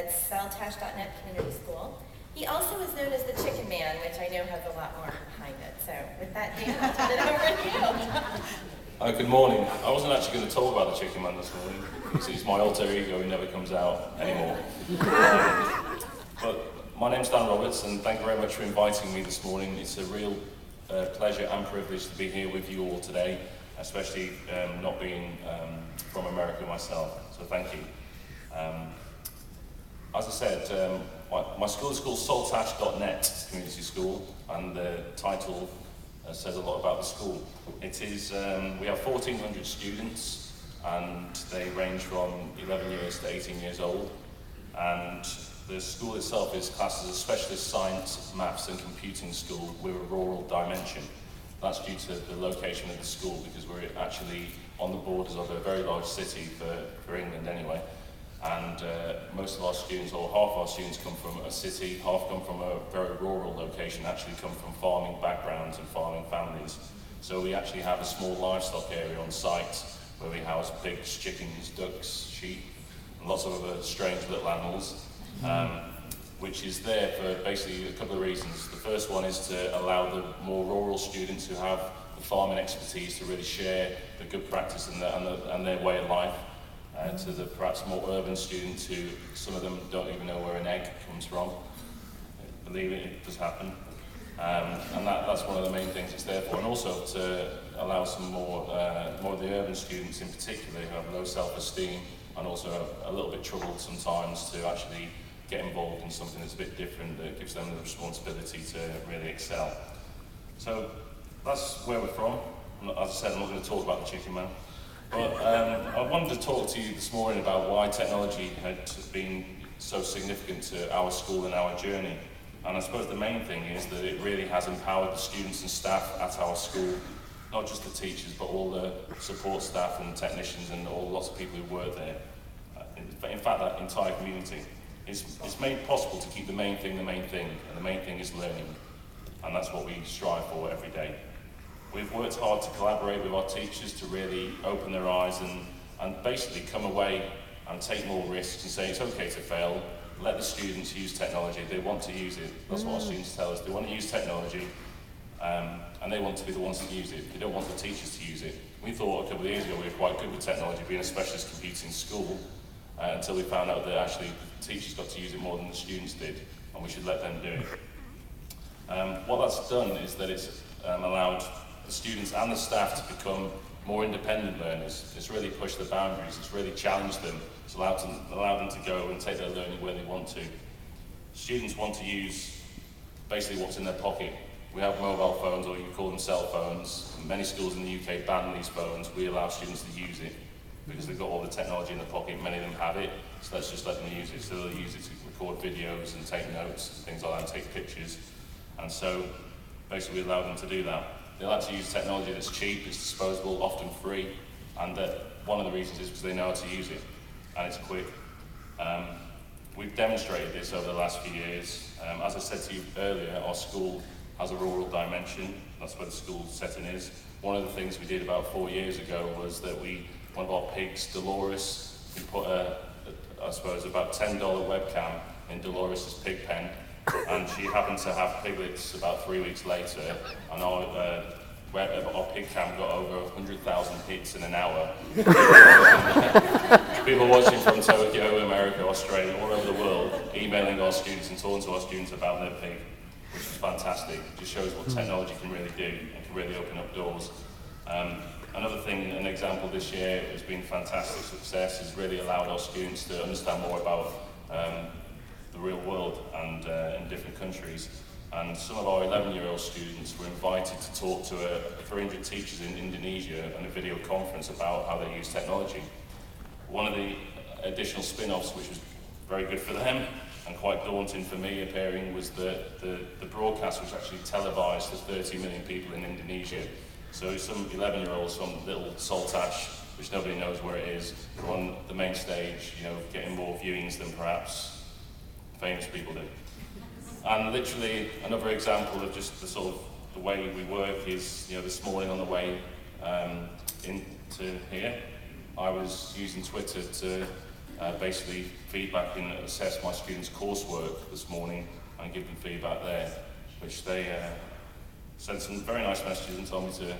at Saltash.net Community School. He also is known as the Chicken Man, which I know has a lot more behind it. So with that, Dan, I'll turn it over to you. Good morning. I wasn't actually going to talk about the Chicken Man this morning, because he's my alter ego who never comes out anymore. But my name's Dan Roberts, and thank you very much for inviting me this morning. It's a real pleasure and privilege to be here with you all today, especially not being from America myself, so thank you. As I said, my school is called Saltash.net Community School, and the title says a lot about the school. It is, we have 1,400 students, and they range from 11 years to 18 years old, and the school itself is classed as a specialist science, maths and computing school with a rural dimension. That's due to the location of the school, because we're actually on the borders of a very large city for England anyway. And most of our students, or half our students, come from a city, half come from a very rural location, actually come from farming backgrounds and farming families. So we actually have a small livestock area on site where we house pigs, chickens, ducks, sheep, and lots of other strange little animals, which is there for basically a couple of reasons. The first one is to allow the more rural students who have the farming expertise to really share the good practice and their way of life. To the perhaps more urban students who, some of them don't even know where an egg comes from. Believe it, it does happen. And that's one of the main things it's there for. And also to allow some more of the urban students in particular who have low self-esteem and also a little bit troubled sometimes to actually get involved in something that's a bit different, that gives them the responsibility to really excel. So that's where we're from. As I said, I'm not going to talk about the Chicken Man. But I wanted to talk to you this morning about why technology had been so significant to our school and our journey. And I suppose the main thing is that it really has empowered the students and staff at our school, not just the teachers, but all the support staff and technicians and lots of people who work there. In fact, that entire community. It's made possible to keep the main thing, and the main thing is learning. And that's what we strive for every day. We've worked hard to collaborate with our teachers to really open their eyes and basically come away and take more risks and say it's okay to fail. Let the students use technology. They want to use it. That's what our students tell us. They want to use technology and they want to be the ones that use it. They don't want the teachers to use it. We thought a couple of years ago we were quite good with technology, being a specialist computing school, until we found out that actually the teachers got to use it more than the students did, and we should let them do it. What that's done is that it's allowed the students and the staff to become more independent learners. It's really pushed the boundaries, it's really challenged them, it's allowed them to go and take their learning where they want to. Students want to use basically what's in their pocket. We have mobile phones, or you can call them cell phones. Many schools in the UK ban these phones. We allow students to use it because they've got all the technology in their pocket. Many of them have it, so let's just let them use it. So they'll use it to record videos and take notes and things like that, and take pictures. And so basically we allow them to do that. They like to use technology that's cheap, it's disposable, often free, and one of the reasons is because they know how to use it, and it's quick. We've demonstrated this over the last few years. As I said to you earlier, our school has a rural dimension. That's where the school setting is. One of the things we did about 4 years ago was that one of our pigs, Dolores, we put I suppose about $10 webcam in Dolores's pig pen, and she happened to have piglets about 3 weeks later, and our pig cam got over 100,000 hits in an hour. People watching from Tokyo, America, Australia, all over the world, emailing our students and talking to our students about their pig, which is fantastic. It just shows what technology can really do and can really open up doors. Another thing, an example this year has been fantastic success, has really allowed our students to understand more about the real world and in different countries. And some of our 11-year-old students were invited to talk to 300 teachers in Indonesia on a video conference about how they use technology. One of the additional spin-offs, which was very good for them and quite daunting for me appearing, was that the broadcast was actually televised to 30 million people in Indonesia. So some 11-year-olds from little Saltash, which nobody knows where it is, were on the main stage, getting more viewings than perhaps famous people do. And literally another example of just the way we work is, this morning on the way into here, I was using Twitter to basically feedback and assess my students' coursework this morning and give them feedback there, which they sent some very nice messages and told me to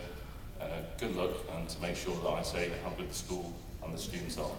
good luck and to make sure that I say how good the school and the students are.